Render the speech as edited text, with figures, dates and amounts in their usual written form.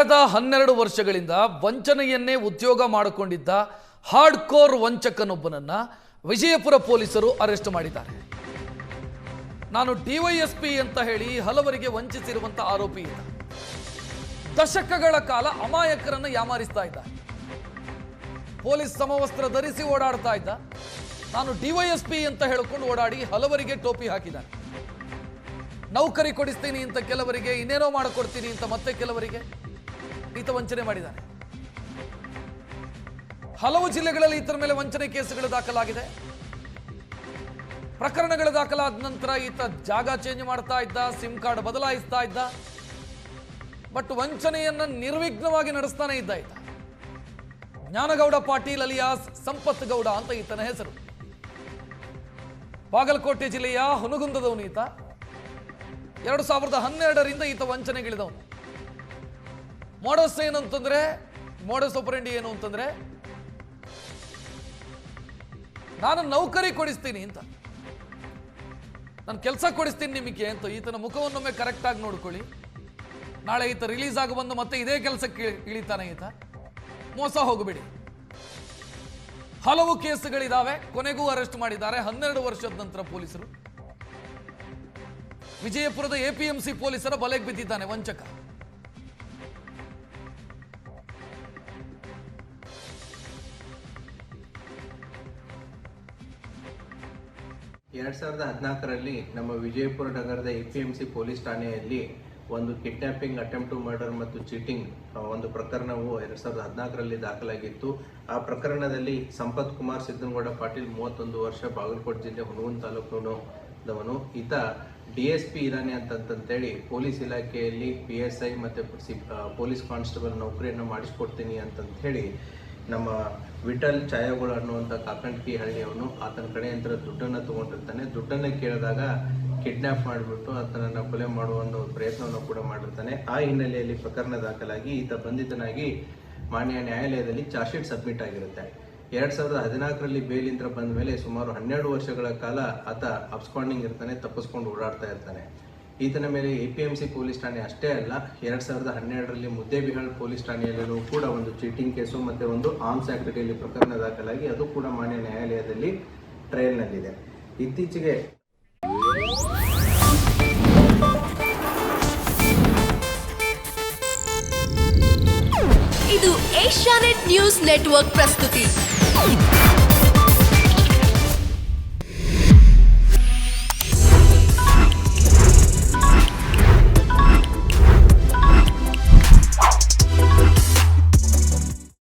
ಕಳೆದ 12 ವರ್ಷಗಳಿಂದ ವಂಚನೆಯನ್ನೇ ಉದ್ಯೋಗ ಮಾಡಿಕೊಂಡಿದ್ದ ಹಾರ್ಡ್ ಕೋರ್ ವಂಚಕನೊಬ್ಬನನ್ನ ವಿಜಯಪುರ ಪೊಲೀಸರು ಅರೆಸ್ಟ್ ಮಾಡಿದ್ದಾರೆ. ನಾನು ಡಿವೈಎಸ್ಪಿ ಅಂತ ಹೇಳಿ ಹಲವರಿಗೆ ವಂಚಿಸಿರುವಂತ ಆರೋಪಿ ಇದ್ದ. ದಶಕಗಳ ಕಾಲ ಅಮಾಯಕರನ್ನು ಯಾಮಾರಿಸ್ತಾ ಇದ್ದ. ಪೊಲೀಸ್ ಸಮವಸ್ತ್ರ ಧರಿಸಿ ಓಡಾಡ್ತಾ ಇದ್ದ. ನಾನು ಡಿವೈಎಸ್ಪಿ ಅಂತ ಹೇಳಿಕೊಂಡು ಓಡಾಡಿ ಹಲವರಿಗೆ ಟೋಪಿ ಹಾಕಿದ್ದಾನೆ. ನೌಕರಿ ಕೊಡಿಸ್ತೀನಿ ಅಂತ ಕೆಲವರಿಗೆ, ಇನ್ನೇನೋ ಮಾಡಿಕೊಡ್ತೀನಿ ಅಂತ ಮತ್ತೆ ಕೆಲವರಿಗೆ ಈತ ವಂಚನೆ ಮಾಡಿದ್ದಾನೆ. ಹಲವು ಜಿಲ್ಲೆಗಳಲ್ಲಿ ಈತನ ಮೇಲೆ ವಂಚನೆ ಕೇಸುಗಳು ದಾಖಲಾಗಿದೆ. ಪ್ರಕರಣಗಳು ದಾಖಲಾದ ನಂತರ ಈತ ಜಾಗ ಚೇಂಜ್ ಮಾಡ್ತಾ ಇದ್ದ, ಸಿಮ್ ಕಾರ್ಡ್ ಬದಲಾಯಿಸ್ತಾ ಇದ್ದ. ಬಟ್ ವಂಚನೆಯನ್ನ ನಿರ್ವಿಘ್ನವಾಗಿ ನಡೆಸ್ತಾನೆ ಇದ್ದ ಈತ. ಜ್ಞಾನಗೌಡ ಪಾಟೀಲ್ ಅಲಿಯಾಸ್ ಸಂಪತ್ ಗೌಡ ಅಂತ ಈತನ ಹೆಸರು. ಬಾಗಲಕೋಟೆ ಜಿಲ್ಲೆಯ ಹುನಗುಂದದವನು ಈತ. 2012ರಿಂದ ಈತ ವಂಚನೆಗಿಳಿದವನು. ಮೋಡಸ್ ಆಪರೆಂಡಿ ಏನು ಅಂತಂದ್ರೆ, ನಾನು ನೌಕರಿ ಕೊಡಿಸ್ತೀನಿ ಅಂತ, ನಾನು ಕೆಲಸ ಕೊಡಿಸ್ತೀನಿ ನಿಮಗೆ ಅಂತ. ಈತನ ಮುಖವನ್ನೊಮ್ಮೆ ಕರೆಕ್ಟ್ ಆಗಿ ನೋಡ್ಕೊಳ್ಳಿ. ನಾಳೆ ಈತ ರಿಲೀಸ್ ಆಗಿ ಬಂದು ಮತ್ತೆ ಇದೇ ಕೆಲಸಕ್ಕೆ ಇಳಿತಾನೆ ಈತ. ಮೋಸ ಹೋಗಬೇಡಿ. ಹಲವು ಕೇಸುಗಳಿದಾವೆ. ಕೊನೆಗೂ ಅರೆಸ್ಟ್ ಮಾಡಿದ್ದಾರೆ 12 ವರ್ಷದ ನಂತರ ಪೊಲೀಸರು. ವಿಜಯಪುರದ APMC ಪೊಲೀಸರ ಬಲೆಗೆ ಬಿದ್ದಿದ್ದಾನೆ ವಂಚಕ. ಎರಡ್ 2014ರಲ್ಲಿ ನಮ್ಮ ವಿಜಯಪುರ ನಗರದ APMC ಪೊಲೀಸ್ ಠಾಣೆಯಲ್ಲಿ ಒಂದು ಕಿಡ್ನಾಪಿಂಗ್, ಅಟೆಂಪ್ಟ್ ಟು ಮರ್ಡರ್ ಮತ್ತು ಚೀಟಿಂಗ್ ಒಂದು ಪ್ರಕರಣವು 2014ರಲ್ಲಿ ದಾಖಲಾಗಿತ್ತು. ಆ ಪ್ರಕರಣದಲ್ಲಿ ಸಂಪತ್ ಕುಮಾರ್ ಸಿದ್ದನಗೌಡ ಪಾಟೀಲ್ 31 ವರ್ಷ, ಬಾಗಲಕೋಟೆ ಜಿಲ್ಲೆ ಹುನಗುಂದ ತಾಲೂಕಿನವನು. ಈತ DSP ಇದ್ದಾನೆ ಅಂತಂತೇಳಿ ಪೊಲೀಸ್ ಇಲಾಖೆಯಲ್ಲಿ PSI ಮತ್ತು ಪೊಲೀಸ್ ಕಾನ್ಸ್ಟೇಬಲ್ ನೌಕರಿಯನ್ನು ಮಾಡಿಸ್ಕೊಡ್ತೀನಿ ಅಂತಂತ ಹೇಳಿ ನಮ್ಮ ವಿಠಲ್ ಛಾಯಾಗೋಳ ಅನ್ನುವಂಥ ಕಾಕಂಡ್ಕಿ ಹಳ್ಳಿಯವನು ಆತನ ಕಡೆಯಿಂದ ದುಡ್ಡನ್ನು ತಗೊಂಡಿರ್ತಾನೆ. ದುಡ್ಡನ್ನು ಕೇಳಿದಾಗ ಕಿಡ್ನಾಪ್ ಮಾಡಿಬಿಟ್ಟು ಆತನನ್ನು ಕೊಲೆ ಮಾಡುವ ಒಂದು ಪ್ರಯತ್ನವನ್ನು ಕೂಡ ಮಾಡಿರ್ತಾನೆ. ಆ ಹಿನ್ನೆಲೆಯಲ್ಲಿ ಪ್ರಕರಣ ದಾಖಲಾಗಿ ಈತ ಬಂಧಿತನಾಗಿ ಮಾನ್ಯ ನ್ಯಾಯಾಲಯದಲ್ಲಿ ಚಾರ್ಜ್ ಶೀಟ್ ಸಬ್ಮಿಟ್ ಆಗಿರುತ್ತೆ. 2014ರಲ್ಲಿ ಬೇಲಿಂದ ಬಂದ ಮೇಲೆ ಸುಮಾರು 12 ವರ್ಷಗಳ ಕಾಲ ಆತ ಅಬ್ಸ್ಕಾಂಡಿಂಗ್ ಇರ್ತಾನೆ, ತಪ್ಪಿಸ್ಕೊಂಡು ಓಡಾಡ್ತಾ ಇರ್ತಾನೆ. ಈತನ ಮೇಲೆ APMC ಪೊಲೀಸ್ ಠಾಣೆ ಅಷ್ಟೇ ಅಲ್ಲ, 2012ರಲ್ಲಿ ಮುದ್ದೇಬಿಹಾಳ್ ಪೊಲೀಸ್ ಠಾಣೆಯಲ್ಲೂ ಕೂಡ ಒಂದು ಚೀಟಿಂಗ್ ಕೇಸು ಮತ್ತು ಒಂದು ಆರ್ಮ್ಸ್ ಆಕ್ಟ್ ಅಡಿಯಲ್ಲಿ ಪ್ರಕರಣ ದಾಖಲಾಗಿ ಅದು ಕೂಡ ಮಾನ್ಯ ನ್ಯಾಯಾಲಯದಲ್ಲಿ ಟ್ರಯಲ್ನಲ್ಲಿದೆ. ಇತ್ತೀಚೆಗೆ ಇದು ಏಷ್ಯಾನೆಟ್ ನ್ಯೂಸ್ ನೆಟ್ವರ್ಕ್ ಪ್ರಸ್ತುತಿ.